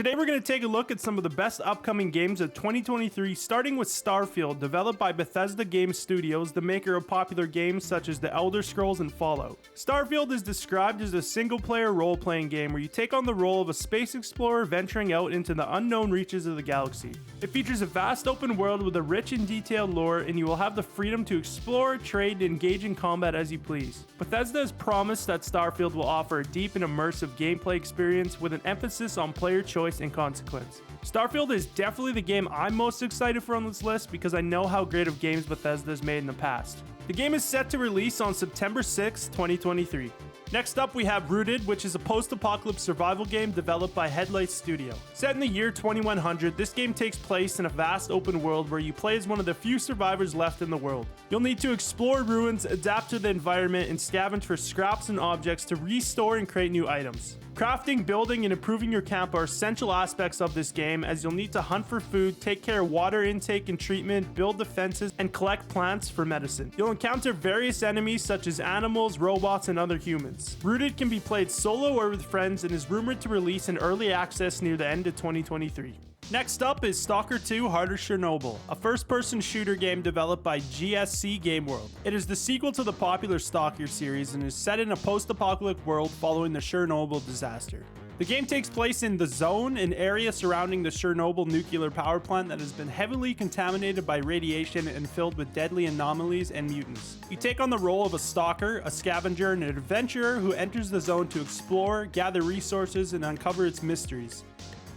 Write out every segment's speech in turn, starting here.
Today we're going to take a look at some of the best upcoming games of 2023, starting with Starfield, developed by Bethesda Game Studios, the maker of popular games such as The Elder Scrolls and Fallout. Starfield is described as a single-player role-playing game where you take on the role of a space explorer venturing out into the unknown reaches of the galaxy. It features a vast open world with a rich and detailed lore, and you will have the freedom to explore, trade, and engage in combat as you please. Bethesda has promised that Starfield will offer a deep and immersive gameplay experience with an emphasis on player choice and consequence. Starfield is definitely the game I'm most excited for on this list because I know how great of games Bethesda has made in the past. The game is set to release on September 6, 2023. Next up, we have Rooted, which is a post-apocalypse survival game developed by Headlight Studio. Set in the year 2100, this game takes place in a vast open world where you play as one of the few survivors left in the world. You'll need to explore ruins, adapt to the environment, and scavenge for scraps and objects to restore and create new items. Crafting, building, and improving your camp are essential aspects of this game, as you'll need to hunt for food, take care of water intake and treatment, build defenses, and collect plants for medicine. You'll encounter various enemies such as animals, robots, and other humans. Rooted can be played solo or with friends and is rumored to release in early access near the end of 2023. Next up is Stalker 2 Harder Chernobyl, a first-person shooter game developed by GSC Game World. It is the sequel to the popular Stalker series and is set in a post-apocalyptic world following the Chernobyl disaster. The game takes place in the Zone, an area surrounding the Chernobyl nuclear power plant that has been heavily contaminated by radiation and filled with deadly anomalies and mutants. You take on the role of a stalker, a scavenger, and an adventurer who enters the zone to explore, gather resources, and uncover its mysteries.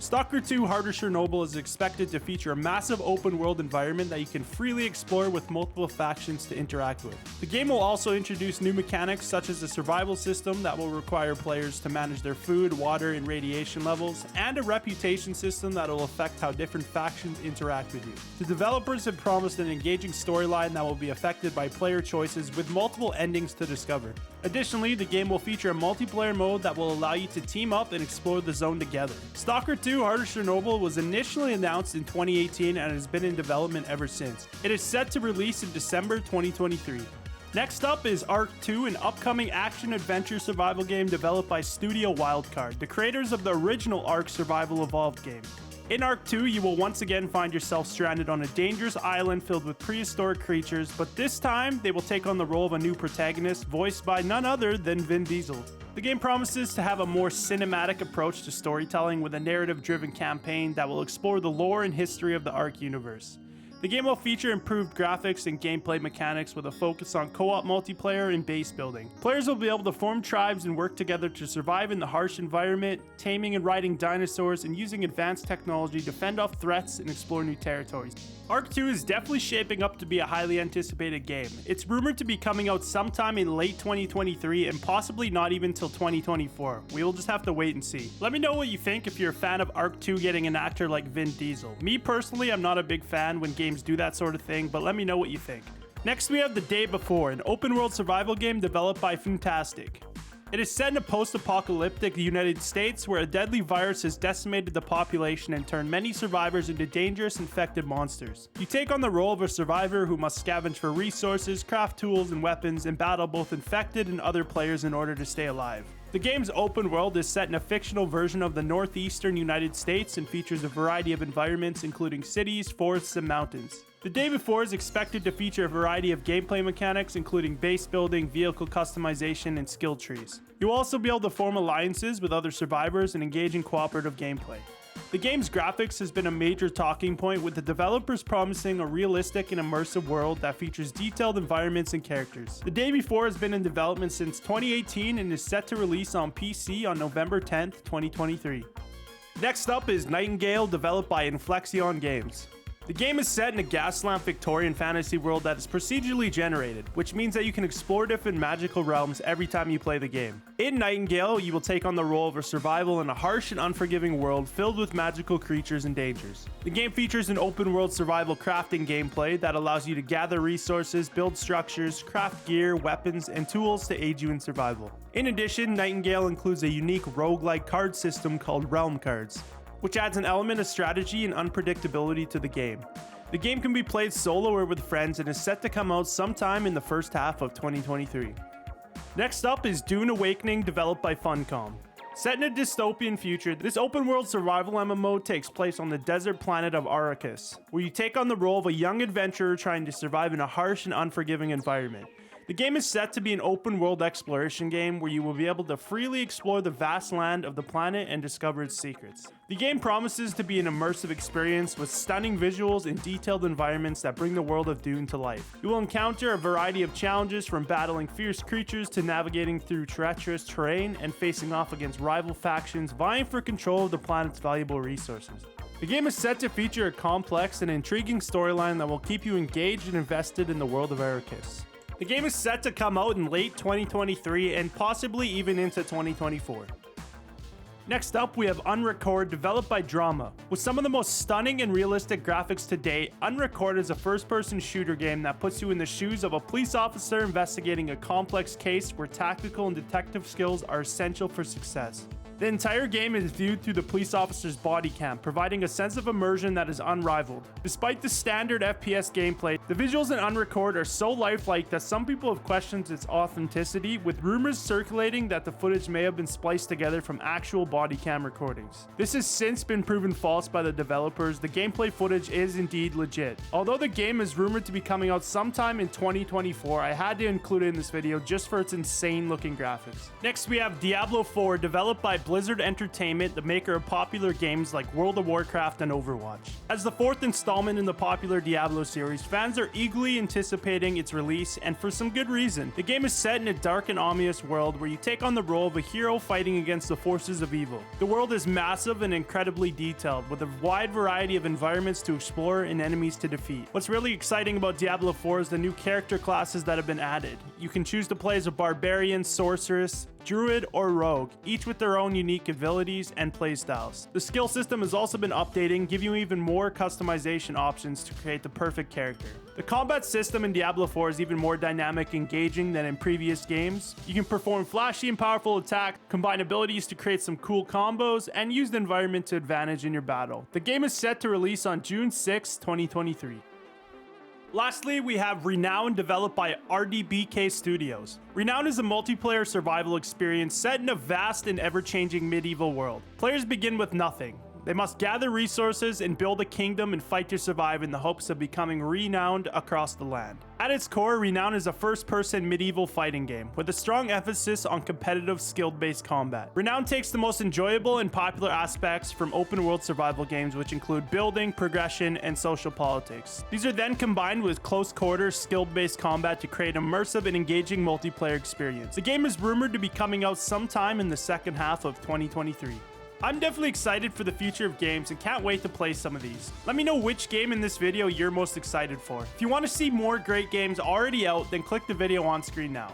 Stalker 2 Harder Chernobyl is expected to feature a massive open world environment that you can freely explore with multiple factions to interact with. The game will also introduce new mechanics such as a survival system that will require players to manage their food, water, and radiation levels, and a reputation system that will affect how different factions interact with you. The developers have promised an engaging storyline that will be affected by player choices with multiple endings to discover. Additionally, the game will feature a multiplayer mode that will allow you to team up and explore the zone together. Stalker 2 Harder Chernobyl was initially announced in 2018 and has been in development ever since. It is set to release in December 2023. Next up is Ark 2, an upcoming action-adventure survival game developed by Studio Wildcard, the creators of the original Ark Survival Evolved game. In Ark 2, you will once again find yourself stranded on a dangerous island filled with prehistoric creatures, but this time they will take on the role of a new protagonist voiced by none other than Vin Diesel. The game promises to have a more cinematic approach to storytelling with a narrative-driven campaign that will explore the lore and history of the Ark universe. The game will feature improved graphics and gameplay mechanics with a focus on co-op multiplayer and base building. Players will be able to form tribes and work together to survive in the harsh environment, taming and riding dinosaurs, and using advanced technology to fend off threats and explore new territories. Ark 2 is definitely shaping up to be a highly anticipated game. It's rumored to be coming out sometime in late 2023 and possibly not even till 2024. We will just have to wait and see. Let me know what you think if you're a fan of Ark 2 getting an actor like Vin Diesel. Me personally, I'm not a big fan when games do that sort of thing, but let me know what you think. Next, we have The Day Before, an open-world survival game developed by Fantastic. It is set in a post-apocalyptic United States where a deadly virus has decimated the population and turned many survivors into dangerous infected monsters. You take on the role of a survivor who must scavenge for resources, craft tools and weapons, and battle both infected and other players in order to stay alive. The game's open world is set in a fictional version of the northeastern United States and features a variety of environments including cities, forests, and mountains. The Day Before is expected to feature a variety of gameplay mechanics including base building, vehicle customization, and skill trees. You'll also be able to form alliances with other survivors and engage in cooperative gameplay. The game's graphics has been a major talking point, with the developers promising a realistic and immersive world that features detailed environments and characters. The Day Before has been in development since 2018 and is set to release on PC on November 10th, 2023. Next up is Nightingale, developed by Inflexion Games. The game is set in a gaslamp Victorian fantasy world that is procedurally generated, which means that you can explore different magical realms every time you play the game. In Nightingale, you will take on the role of a survival in a harsh and unforgiving world filled with magical creatures and dangers. The game features an open-world survival crafting gameplay that allows you to gather resources, build structures, craft gear, weapons, and tools to aid you in survival. In addition, Nightingale includes a unique roguelike card system called Realm Cards, which adds an element of strategy and unpredictability to the game. The game can be played solo or with friends and is set to come out sometime in the first half of 2023. Next up is Dune Awakening, developed by Funcom. Set in a dystopian future, this open-world survival MMO takes place on the desert planet of Arrakis, where you take on the role of a young adventurer trying to survive in a harsh and unforgiving environment. The game is set to be an open-world exploration game where you will be able to freely explore the vast land of the planet and discover its secrets. The game promises to be an immersive experience with stunning visuals and detailed environments that bring the world of Dune to life. You will encounter a variety of challenges, from battling fierce creatures to navigating through treacherous terrain and facing off against rival factions vying for control of the planet's valuable resources. The game is set to feature a complex and intriguing storyline that will keep you engaged and invested in the world of Arrakis. The game is set to come out in late 2023 and possibly even into 2024. Next up, we have Unrecord, developed by Drama. With some of the most stunning and realistic graphics to date, Unrecord is a first-person shooter game that puts you in the shoes of a police officer investigating a complex case where tactical and detective skills are essential for success. The entire game is viewed through the police officer's body cam, providing a sense of immersion that is unrivaled. Despite the standard FPS gameplay, the visuals in Unrecord are so lifelike that some people have questioned its authenticity, with rumors circulating that the footage may have been spliced together from actual body cam recordings. This has since been proven false by the developers. The gameplay footage is indeed legit. Although the game is rumored to be coming out sometime in 2024, I had to include it in this video just for its insane looking graphics. Next, we have Diablo IV, developed by Blizzard Entertainment, the maker of popular games like World of Warcraft and Overwatch. As the fourth installment in the popular Diablo series, fans are eagerly anticipating its release, and for some good reason. The game is set in a dark and ominous world where you take on the role of a hero fighting against the forces of evil. The world is massive and incredibly detailed, with a wide variety of environments to explore and enemies to defeat. What's really exciting about Diablo 4 is the new character classes that have been added. You can choose to play as a barbarian, sorceress, druid, or rogue, each with their own unique abilities and playstyles. The skill system has also been updating, giving you even more customization options to create the perfect character. The combat system in Diablo 4 is even more dynamic and engaging than in previous games. You can perform flashy and powerful attacks, combine abilities to create some cool combos, and use the environment to advantage in your battle. The game is set to release on June 6, 2023. Lastly, we have Renown, developed by RDBK Studios. Renown is a multiplayer survival experience set in a vast and ever-changing medieval world. Players begin with nothing. They must gather resources and build a kingdom and fight to survive in the hopes of becoming renowned across the land. At its core, Renown is a first-person medieval fighting game with a strong emphasis on competitive skill-based combat. Renown takes the most enjoyable and popular aspects from open-world survival games, which include building, progression, and social politics. These are then combined with close-quarters skill-based combat to create an immersive and engaging multiplayer experience. The game is rumored to be coming out sometime in the second half of 2023. I'm definitely excited for the future of games and can't wait to play some of these. Let me know which game in this video you're most excited for. If you want to see more great games already out, then click the video on screen now.